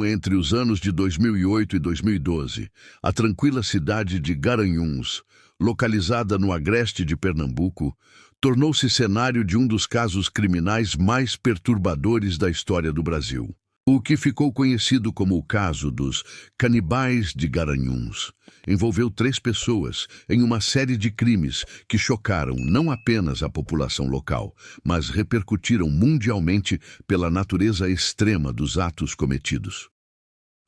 Entre os anos de 2008 e 2012, a tranquila cidade de Garanhuns, localizada no agreste de Pernambuco, tornou-se cenário de um dos casos criminais mais perturbadores da história do Brasil. O que ficou conhecido como o caso dos Canibais de Garanhuns envolveu 3 pessoas em uma série de crimes que chocaram não apenas a população local, mas repercutiram mundialmente pela natureza extrema dos atos cometidos.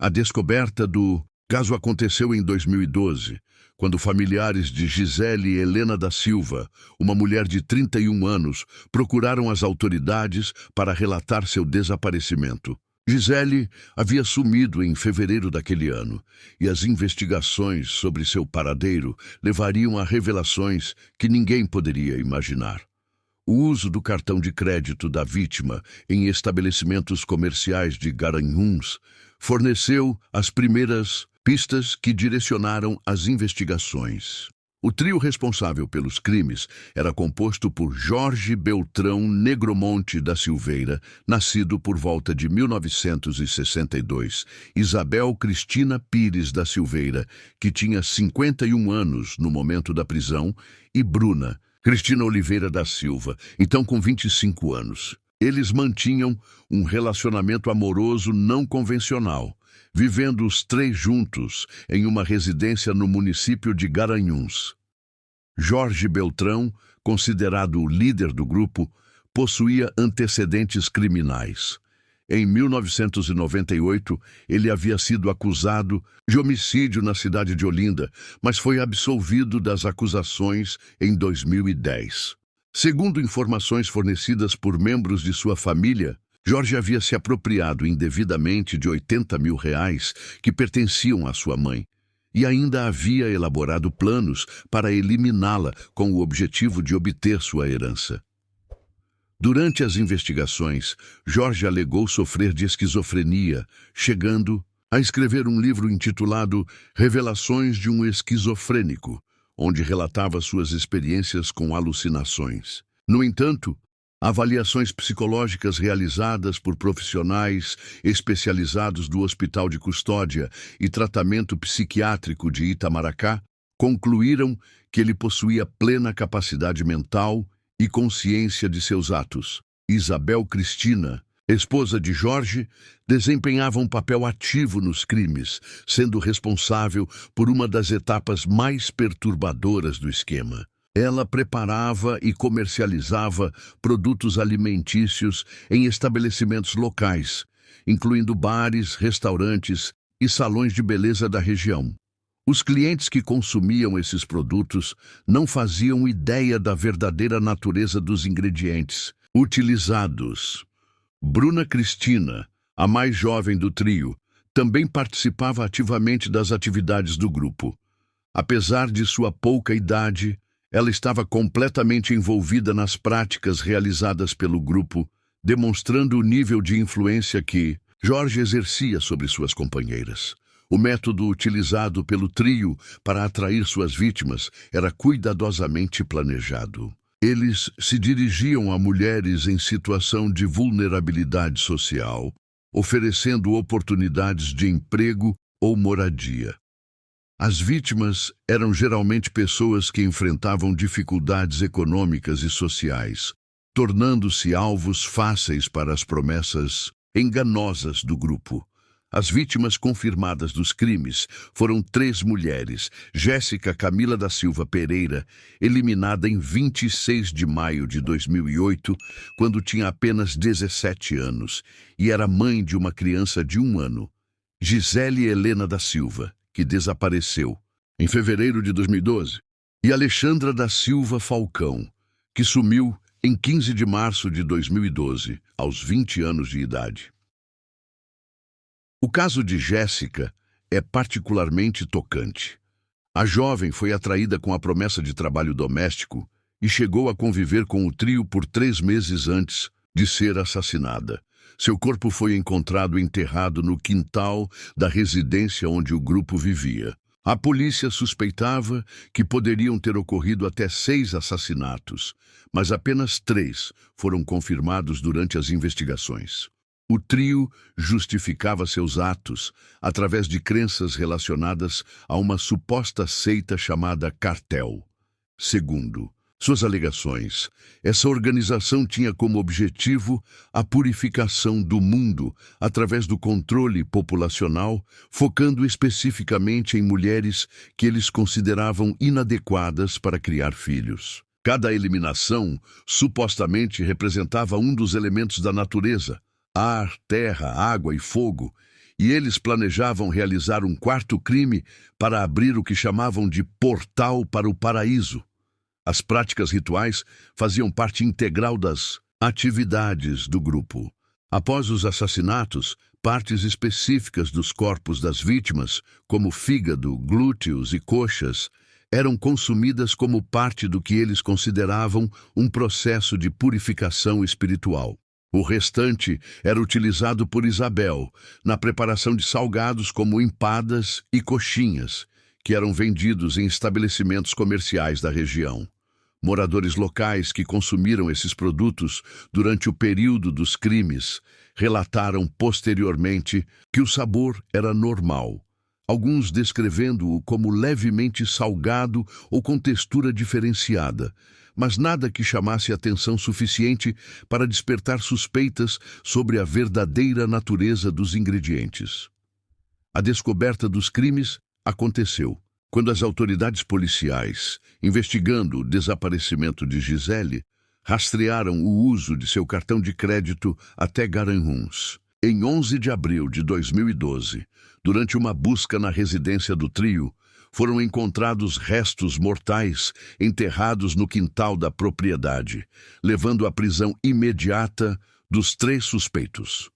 A descoberta do caso aconteceu em 2012, quando familiares de Gisele Helena da Silva, uma mulher de 31 anos, procuraram as autoridades para relatar seu desaparecimento. Gisele havia sumido em fevereiro daquele ano, e as investigações sobre seu paradeiro levariam a revelações que ninguém poderia imaginar. O uso do cartão de crédito da vítima em estabelecimentos comerciais de Garanhuns forneceu as primeiras pistas que direcionaram as investigações. O trio responsável pelos crimes era composto por Jorge Beltrão Negromonte da Silveira, nascido por volta de 1962, Isabel Cristina Pires da Silveira, que tinha 51 anos no momento da prisão, e Bruna Cristina Oliveira da Silva, então com 25 anos. Eles mantinham um relacionamento amoroso não convencional, vivendo os 3 juntos em uma residência no município de Garanhuns. Jorge Beltrão, considerado o líder do grupo, possuía antecedentes criminais. Em 1998, ele havia sido acusado de homicídio na cidade de Olinda, mas foi absolvido das acusações em 2010. Segundo informações fornecidas por membros de sua família, Jorge havia se apropriado indevidamente de R$80 mil que pertenciam à sua mãe, e ainda havia elaborado planos para eliminá-la com o objetivo de obter sua herança. Durante as investigações, Jorge alegou sofrer de esquizofrenia, chegando a escrever um livro intitulado Revelações de um Esquizofrênico, onde relatava suas experiências com alucinações. No entanto, avaliações psicológicas realizadas por profissionais especializados do Hospital de Custódia e Tratamento Psiquiátrico de Itamaracá concluíram que ele possuía plena capacidade mental e consciência de seus atos. Isabel Cristina, esposa de Jorge, desempenhava um papel ativo nos crimes, sendo responsável por uma das etapas mais perturbadoras do esquema. Ela preparava e comercializava produtos alimentícios em estabelecimentos locais, incluindo bares, restaurantes e salões de beleza da região. Os clientes que consumiam esses produtos não faziam ideia da verdadeira natureza dos ingredientes utilizados. Bruna Cristina, a mais jovem do trio, também participava ativamente das atividades do grupo. Apesar de sua pouca idade, ela estava completamente envolvida nas práticas realizadas pelo grupo, demonstrando o nível de influência que Jorge exercia sobre suas companheiras. O método utilizado pelo trio para atrair suas vítimas era cuidadosamente planejado. Eles se dirigiam a mulheres em situação de vulnerabilidade social, oferecendo oportunidades de emprego ou moradia. As vítimas eram geralmente pessoas que enfrentavam dificuldades econômicas e sociais, tornando-se alvos fáceis para as promessas enganosas do grupo. As vítimas confirmadas dos crimes foram 3 mulheres: Jéssica Camila da Silva Pereira, eliminada em 26 de maio de 2008, quando tinha apenas 17 anos, e era mãe de uma criança de 1 ano. Gisele Helena da Silva, que desapareceu em fevereiro de 2012, e Alexandra da Silva Falcão, que sumiu em 15 de março de 2012, aos 20 anos de idade. O caso de Jéssica é particularmente tocante. A jovem foi atraída com a promessa de trabalho doméstico e chegou a conviver com o trio por 3 meses antes de ser assassinada. Seu corpo foi encontrado enterrado no quintal da residência onde o grupo vivia. A polícia suspeitava que poderiam ter ocorrido até 6 assassinatos, mas apenas 3 foram confirmados durante as investigações. O trio justificava seus atos através de crenças relacionadas a uma suposta seita chamada cartel. Segundo suas alegações, essa organização tinha como objetivo a purificação do mundo através do controle populacional, focando especificamente em mulheres que eles consideravam inadequadas para criar filhos. Cada eliminação supostamente representava um dos elementos da natureza: ar, terra, água e fogo, e eles planejavam realizar um quarto crime para abrir o que chamavam de portal para o paraíso. As práticas rituais faziam parte integral das atividades do grupo. Após os assassinatos, partes específicas dos corpos das vítimas, como fígado, glúteos e coxas, eram consumidas como parte do que eles consideravam um processo de purificação espiritual. O restante era utilizado por Isabel na preparação de salgados como empadas e coxinhas, que eram vendidos em estabelecimentos comerciais da região. Moradores locais que consumiram esses produtos durante o período dos crimes relataram posteriormente que o sabor era normal, alguns descrevendo-o como levemente salgado ou com textura diferenciada, mas nada que chamasse atenção suficiente para despertar suspeitas sobre a verdadeira natureza dos ingredientes. A descoberta dos crimes aconteceu quando as autoridades policiais, investigando o desaparecimento de Gisele, rastrearam o uso de seu cartão de crédito até Garanhuns. Em 11 de abril de 2012, durante uma busca na residência do trio, foram encontrados restos mortais enterrados no quintal da propriedade, levando à prisão imediata dos 3 suspeitos.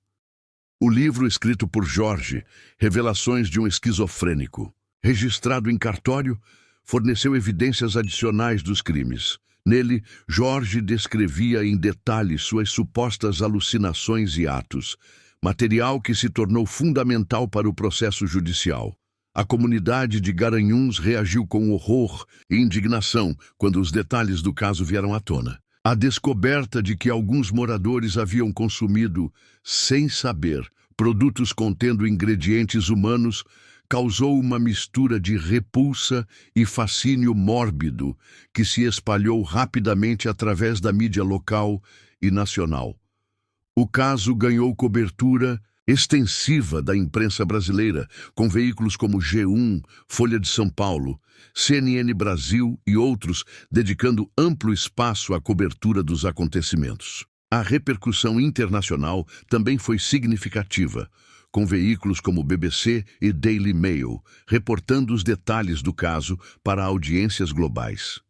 O livro escrito por Jorge, Revelações de um Esquizofrênico, registrado em cartório, forneceu evidências adicionais dos crimes. Nele, Jorge descrevia em detalhes suas supostas alucinações e atos, material que se tornou fundamental para o processo judicial. A comunidade de Garanhuns reagiu com horror e indignação quando os detalhes do caso vieram à tona. A descoberta de que alguns moradores haviam consumido, sem saber, produtos contendo ingredientes humanos causou uma mistura de repulsa e fascínio mórbido que se espalhou rapidamente através da mídia local e nacional. O caso ganhou cobertura extensiva da imprensa brasileira, com veículos como G1, Folha de São Paulo, CNN Brasil e outros dedicando amplo espaço à cobertura dos acontecimentos. A repercussão internacional também foi significativa, com veículos como BBC e Daily Mail reportando os detalhes do caso para audiências globais.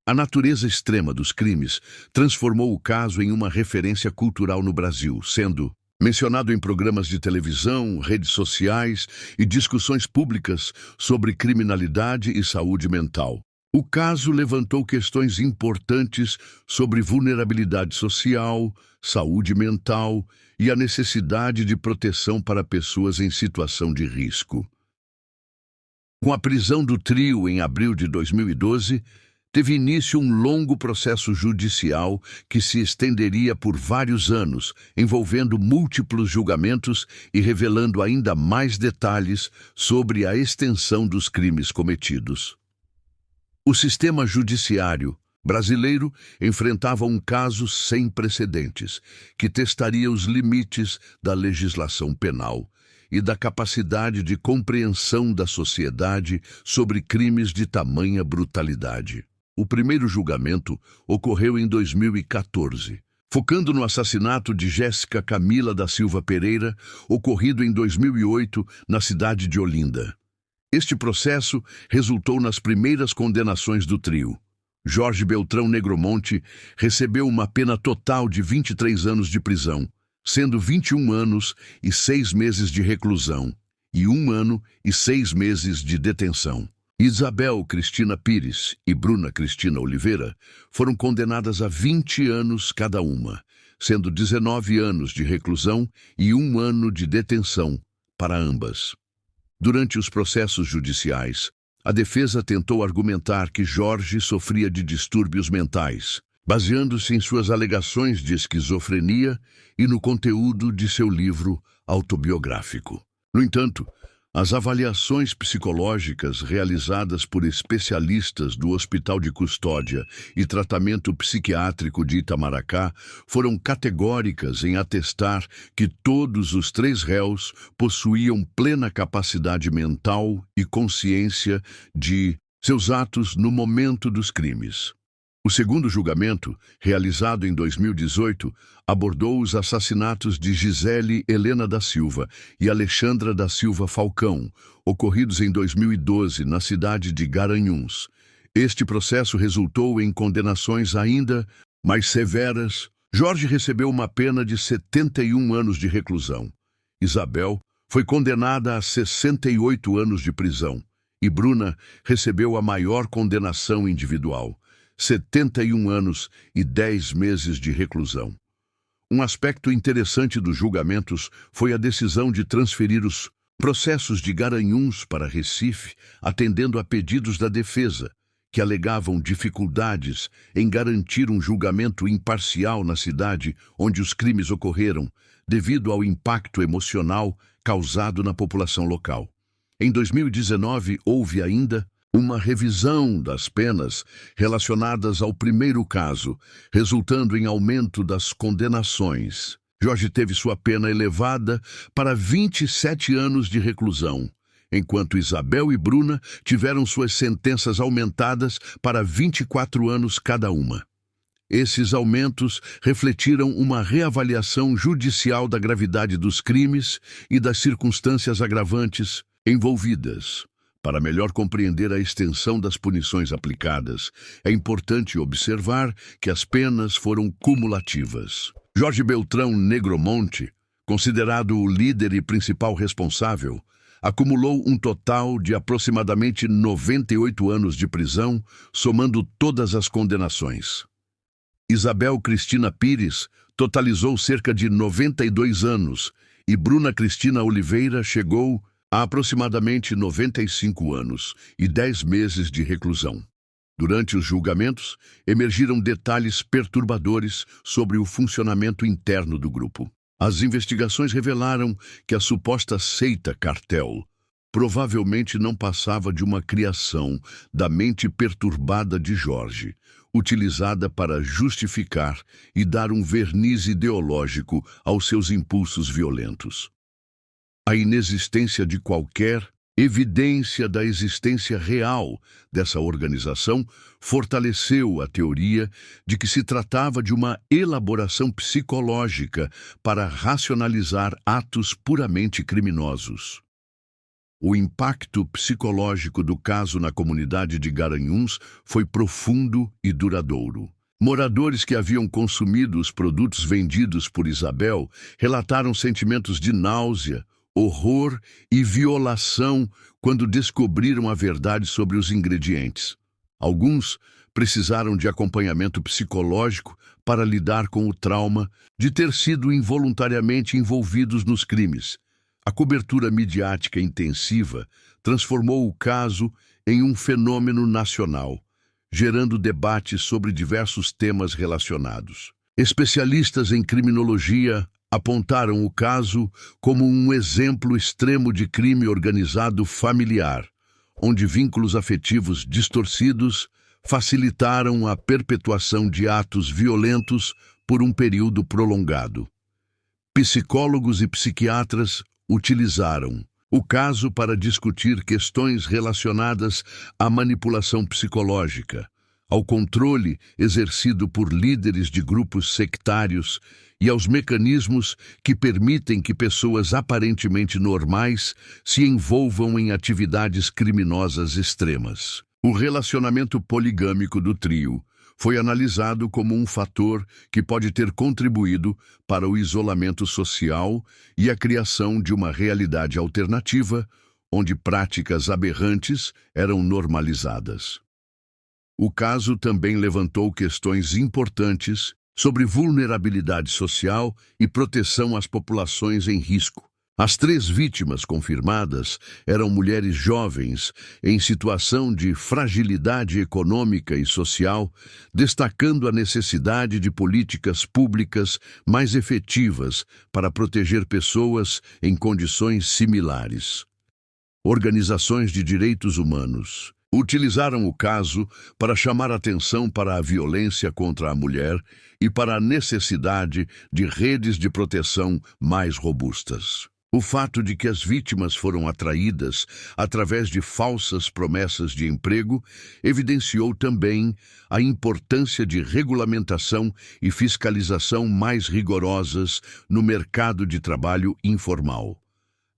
A natureza extrema dos crimes transformou o caso em uma referência cultural no Brasil, sendo mencionado em programas de televisão, redes sociais e discussões públicas sobre criminalidade e saúde mental. O caso levantou questões importantes sobre vulnerabilidade social, saúde mental e a necessidade de proteção para pessoas em situação de risco. Com a prisão do trio em abril de 2012, teve início um longo processo judicial que se estenderia por vários anos, envolvendo múltiplos julgamentos e revelando ainda mais detalhes sobre a extensão dos crimes cometidos. O sistema judiciário brasileiro enfrentava um caso sem precedentes, que testaria os limites da legislação penal e da capacidade de compreensão da sociedade sobre crimes de tamanha brutalidade. O primeiro julgamento ocorreu em 2014, focando no assassinato de Jéssica Camila da Silva Pereira, ocorrido em 2008 na cidade de Olinda. Este processo resultou nas primeiras condenações do trio. Jorge Beltrão Negromonte recebeu uma pena total de 23 anos de prisão, sendo 21 anos e 6 meses de reclusão e 1 ano e 6 meses de detenção. Isabel Cristina Pires e Bruna Cristina Oliveira foram condenadas a 20 anos cada uma, sendo 19 anos de reclusão e 1 ano de detenção para ambas. Durante os processos judiciais, a defesa tentou argumentar que Jorge sofria de distúrbios mentais, baseando-se em suas alegações de esquizofrenia e no conteúdo de seu livro autobiográfico. No entanto, as avaliações psicológicas realizadas por especialistas do Hospital de Custódia e Tratamento Psiquiátrico de Itamaracá foram categóricas em atestar que todos os 3 réus possuíam plena capacidade mental e consciência de seus atos no momento dos crimes. O segundo julgamento, realizado em 2018, abordou os assassinatos de Gisele Helena da Silva e Alexandra da Silva Falcão, ocorridos em 2012 na cidade de Garanhuns. Este processo resultou em condenações ainda mais severas. Jorge recebeu uma pena de 71 anos de reclusão. Isabel foi condenada a 68 anos de prisão. E Bruna recebeu a maior condenação individual, 71 anos e 10 meses de reclusão. Um aspecto interessante dos julgamentos foi a decisão de transferir os processos de Garanhuns para Recife, atendendo a pedidos da defesa, que alegavam dificuldades em garantir um julgamento imparcial na cidade onde os crimes ocorreram, devido ao impacto emocional causado na população local. Em 2019, houve ainda uma revisão das penas relacionadas ao primeiro caso, resultando em aumento das condenações. Jorge teve sua pena elevada para 27 anos de reclusão, enquanto Isabel e Bruna tiveram suas sentenças aumentadas para 24 anos cada uma. Esses aumentos refletiram uma reavaliação judicial da gravidade dos crimes e das circunstâncias agravantes envolvidas. Para melhor compreender a extensão das punições aplicadas, é importante observar que as penas foram cumulativas. Jorge Beltrão Negromonte, considerado o líder e principal responsável, acumulou um total de aproximadamente 98 anos de prisão, somando todas as condenações. Isabel Cristina Pires totalizou cerca de 92 anos e Bruna Cristina Oliveira chegou a aproximadamente 95 anos e 10 meses de reclusão. Durante os julgamentos, emergiram detalhes perturbadores sobre o funcionamento interno do grupo. As investigações revelaram que a suposta seita cartel provavelmente não passava de uma criação da mente perturbada de Jorge, utilizada para justificar e dar um verniz ideológico aos seus impulsos violentos. A inexistência de qualquer evidência da existência real dessa organização fortaleceu a teoria de que se tratava de uma elaboração psicológica para racionalizar atos puramente criminosos. O impacto psicológico do caso na comunidade de Garanhuns foi profundo e duradouro. Moradores que haviam consumido os produtos vendidos por Isabel relataram sentimentos de náusea, horror e violação quando descobriram a verdade sobre os ingredientes. Alguns precisaram de acompanhamento psicológico para lidar com o trauma de ter sido involuntariamente envolvidos nos crimes. A cobertura midiática intensiva transformou o caso em um fenômeno nacional, gerando debates sobre diversos temas relacionados. Especialistas em criminologia apontaram o caso como um exemplo extremo de crime organizado familiar, onde vínculos afetivos distorcidos facilitaram a perpetuação de atos violentos por um período prolongado. Psicólogos e psiquiatras utilizaram o caso para discutir questões relacionadas à manipulação psicológica, ao controle exercido por líderes de grupos sectários e aos mecanismos que permitem que pessoas aparentemente normais se envolvam em atividades criminosas extremas. O relacionamento poligâmico do trio foi analisado como um fator que pode ter contribuído para o isolamento social e a criação de uma realidade alternativa, onde práticas aberrantes eram normalizadas. O caso também levantou questões importantes sobre vulnerabilidade social e proteção às populações em risco. As 3 vítimas confirmadas eram mulheres jovens em situação de fragilidade econômica e social, destacando a necessidade de políticas públicas mais efetivas para proteger pessoas em condições similares. Organizações de direitos humanos utilizaram o caso para chamar atenção para a violência contra a mulher e para a necessidade de redes de proteção mais robustas. O fato de que as vítimas foram atraídas através de falsas promessas de emprego evidenciou também a importância de regulamentação e fiscalização mais rigorosas no mercado de trabalho informal.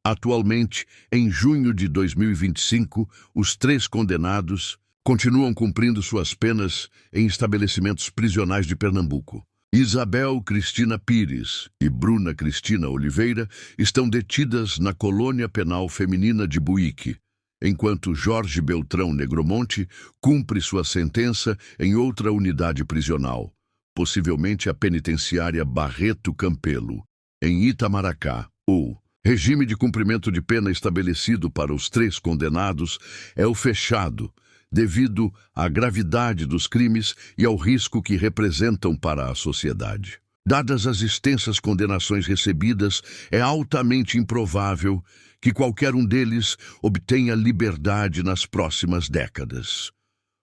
Atualmente, em junho de 2025, os 3 condenados continuam cumprindo suas penas em estabelecimentos prisionais de Pernambuco. Isabel Cristina Pires e Bruna Cristina Oliveira estão detidas na colônia penal feminina de Buíque, enquanto Jorge Beltrão Negromonte cumpre sua sentença em outra unidade prisional, possivelmente a penitenciária Barreto Campelo, em Itamaracá. O regime de cumprimento de pena estabelecido para os 3 condenados é o fechado, devido à gravidade dos crimes e ao risco que representam para a sociedade. Dadas as extensas condenações recebidas, é altamente improvável que qualquer um deles obtenha liberdade nas próximas décadas.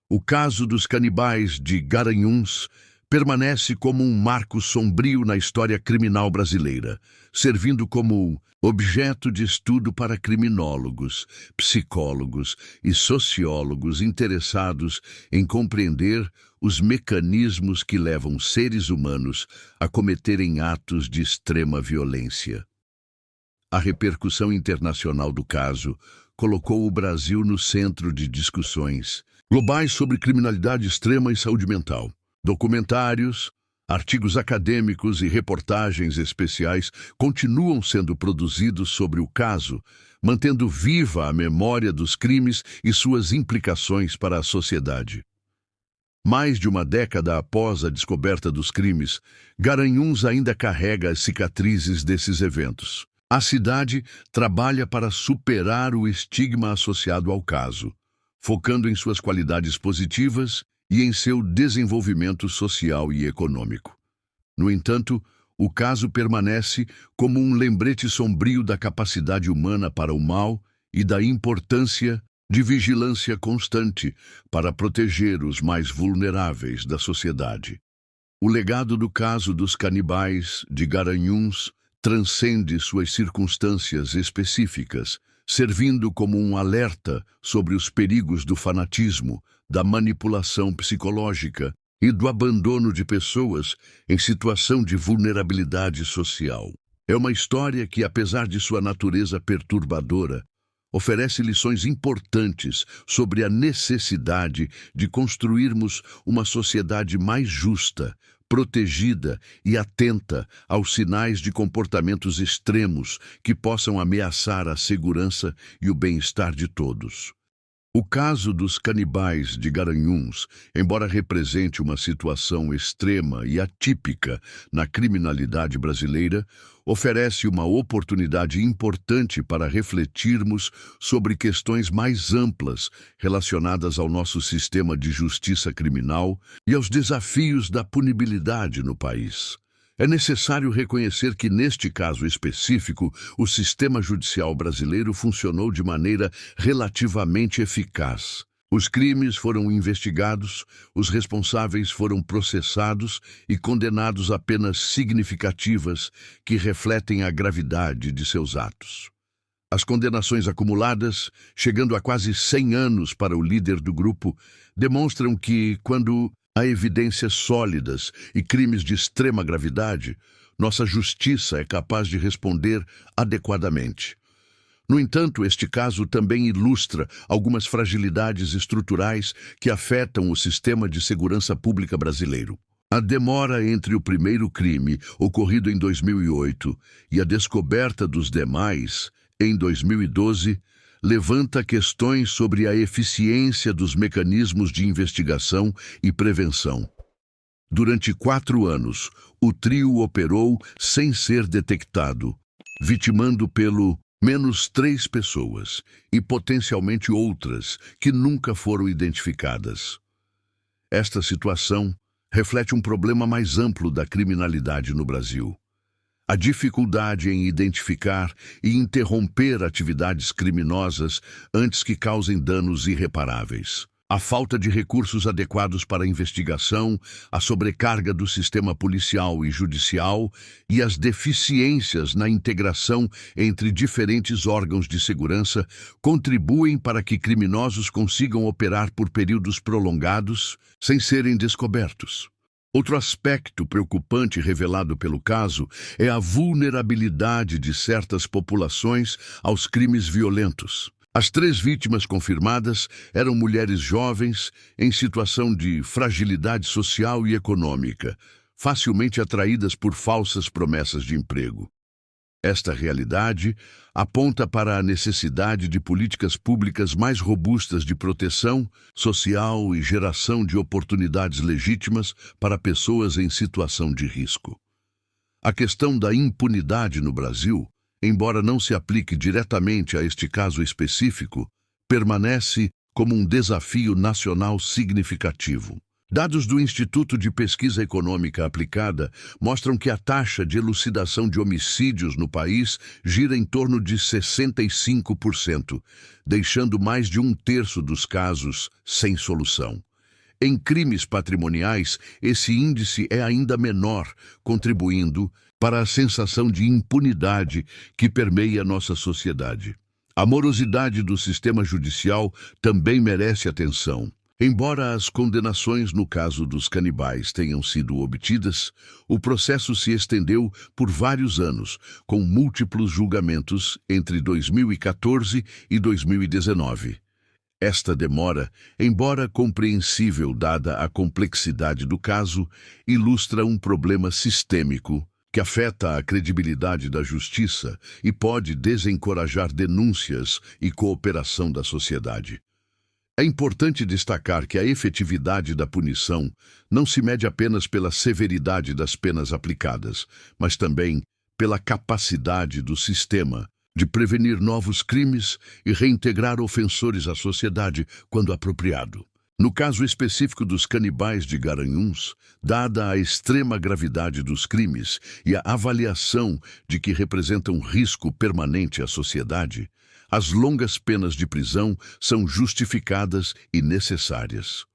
O caso dos canibais de Garanhuns permanece como um marco sombrio na história criminal brasileira, servindo como objeto de estudo para criminólogos, psicólogos e sociólogos interessados em compreender os mecanismos que levam seres humanos a cometerem atos de extrema violência. A repercussão internacional do caso colocou o Brasil no centro de discussões globais sobre criminalidade extrema e saúde mental. Documentários, artigos acadêmicos e reportagens especiais continuam sendo produzidos sobre o caso, mantendo viva a memória dos crimes e suas implicações para a sociedade. Mais de uma década após a descoberta dos crimes, Garanhuns ainda carrega as cicatrizes desses eventos. A cidade trabalha para superar o estigma associado ao caso, focando em suas qualidades positivas e em seu desenvolvimento social e econômico. No entanto, o caso permanece como um lembrete sombrio da capacidade humana para o mal e da importância de vigilância constante para proteger os mais vulneráveis da sociedade. O legado do caso dos canibais de Garanhuns transcende suas circunstâncias específicas, servindo como um alerta sobre os perigos do fanatismo, da manipulação psicológica e do abandono de pessoas em situação de vulnerabilidade social. É uma história que, apesar de sua natureza perturbadora, oferece lições importantes sobre a necessidade de construirmos uma sociedade mais justa, protegida e atenta aos sinais de comportamentos extremos que possam ameaçar a segurança e o bem-estar de todos. O caso dos canibais de Garanhuns, embora represente uma situação extrema e atípica na criminalidade brasileira, oferece uma oportunidade importante para refletirmos sobre questões mais amplas relacionadas ao nosso sistema de justiça criminal e aos desafios da punibilidade no país. É necessário reconhecer que, neste caso específico, o sistema judicial brasileiro funcionou de maneira relativamente eficaz. Os crimes foram investigados, os responsáveis foram processados e condenados a penas significativas que refletem a gravidade de seus atos. As condenações acumuladas, chegando a quase 100 anos para o líder do grupo, demonstram que, quando há evidências sólidas e crimes de extrema gravidade, nossa justiça é capaz de responder adequadamente. No entanto, este caso também ilustra algumas fragilidades estruturais que afetam o sistema de segurança pública brasileiro. A demora entre o primeiro crime, ocorrido em 2008, e a descoberta dos demais, em 2012, levanta questões sobre a eficiência dos mecanismos de investigação e prevenção. Durante 4 anos, o trio operou sem ser detectado, vitimando pelo menos 3 pessoas e potencialmente outras que nunca foram identificadas. Esta situação reflete um problema mais amplo da criminalidade no Brasil. A dificuldade em identificar e interromper atividades criminosas antes que causem danos irreparáveis. A falta de recursos adequados para a investigação, a sobrecarga do sistema policial e judicial e as deficiências na integração entre diferentes órgãos de segurança contribuem para que criminosos consigam operar por períodos prolongados sem serem descobertos. Outro aspecto preocupante revelado pelo caso é a vulnerabilidade de certas populações aos crimes violentos. As 3 vítimas confirmadas eram mulheres jovens em situação de fragilidade social e econômica, facilmente atraídas por falsas promessas de emprego. Esta realidade aponta para a necessidade de políticas públicas mais robustas de proteção social e geração de oportunidades legítimas para pessoas em situação de risco. A questão da impunidade no Brasil, embora não se aplique diretamente a este caso específico, permanece como um desafio nacional significativo. Dados do Instituto de Pesquisa Econômica Aplicada mostram que a taxa de elucidação de homicídios no país gira em torno de 65%, deixando mais de 1/3 dos casos sem solução. Em crimes patrimoniais, esse índice é ainda menor, contribuindo para a sensação de impunidade que permeia nossa sociedade. A morosidade do sistema judicial também merece atenção. Embora as condenações no caso dos canibais tenham sido obtidas, o processo se estendeu por vários anos, com múltiplos julgamentos entre 2014 e 2019. Esta demora, embora compreensível dada a complexidade do caso, ilustra um problema sistêmico que afeta a credibilidade da justiça e pode desencorajar denúncias e cooperação da sociedade. É importante destacar que a efetividade da punição não se mede apenas pela severidade das penas aplicadas, mas também pela capacidade do sistema de prevenir novos crimes e reintegrar ofensores à sociedade quando apropriado. No caso específico dos canibais de Garanhuns, dada a extrema gravidade dos crimes e a avaliação de que representam risco permanente à sociedade, as longas penas de prisão são justificadas e necessárias.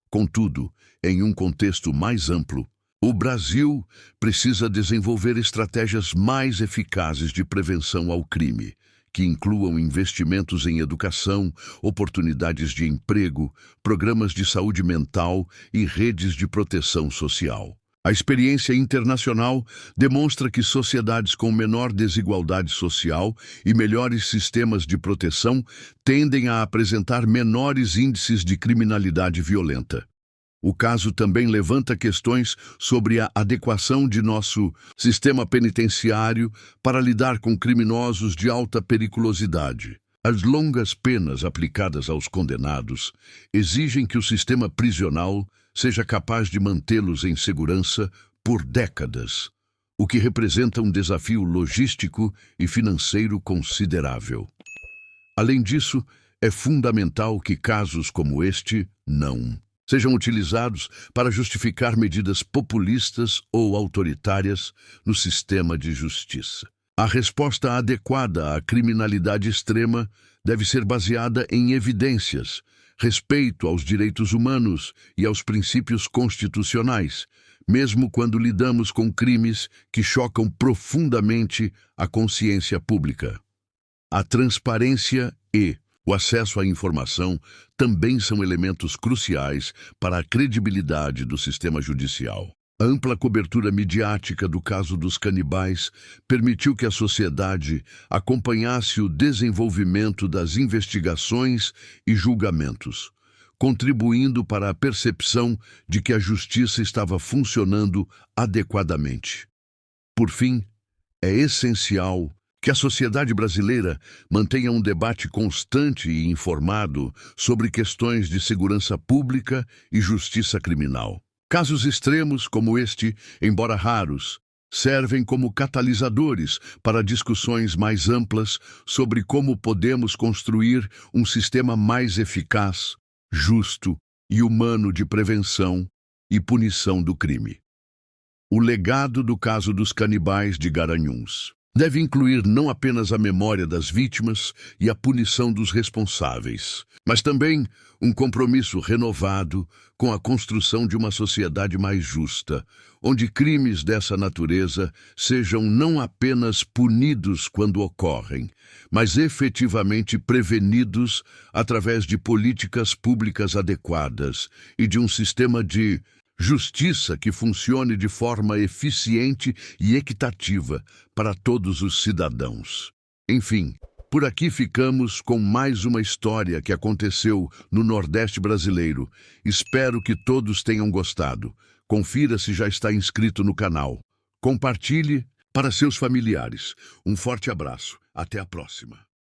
Contudo, em um contexto mais amplo, o Brasil precisa desenvolver estratégias mais eficazes de prevenção ao crime, que incluam investimentos em educação, oportunidades de emprego, programas de saúde mental e redes de proteção social. A experiência internacional demonstra que sociedades com menor desigualdade social e melhores sistemas de proteção tendem a apresentar menores índices de criminalidade violenta. O caso também levanta questões sobre a adequação de nosso sistema penitenciário para lidar com criminosos de alta periculosidade. As longas penas aplicadas aos condenados exigem que o sistema prisional seja capaz de mantê-los em segurança por décadas, o que representa um desafio logístico e financeiro considerável. Além disso, é fundamental que casos como este não sejam utilizados para justificar medidas populistas ou autoritárias no sistema de justiça. A resposta adequada à criminalidade extrema deve ser baseada em evidências, respeito aos direitos humanos e aos princípios constitucionais, mesmo quando lidamos com crimes que chocam profundamente a consciência pública. A transparência e o acesso à informação também são elementos cruciais para a credibilidade do sistema judicial. A ampla cobertura midiática do caso dos canibais permitiu que a sociedade acompanhasse o desenvolvimento das investigações e julgamentos, contribuindo para a percepção de que a justiça estava funcionando adequadamente. Por fim, é essencial que a sociedade brasileira mantenha um debate constante e informado sobre questões de segurança pública e justiça criminal. Casos extremos como este, embora raros, servem como catalisadores para discussões mais amplas sobre como podemos construir um sistema mais eficaz, justo e humano de prevenção e punição do crime. O legado do caso dos canibais de Garanhuns deve incluir não apenas a memória das vítimas e a punição dos responsáveis, mas também um compromisso renovado com a construção de uma sociedade mais justa, onde crimes dessa natureza sejam não apenas punidos quando ocorrem, mas efetivamente prevenidos através de políticas públicas adequadas e de um sistema de justiça que funcione de forma eficiente e equitativa para todos os cidadãos. Enfim, por aqui ficamos com mais uma história que aconteceu no Nordeste brasileiro. Espero que todos tenham gostado. Confira se já está inscrito no canal. Compartilhe para seus familiares. Um forte abraço. Até a próxima.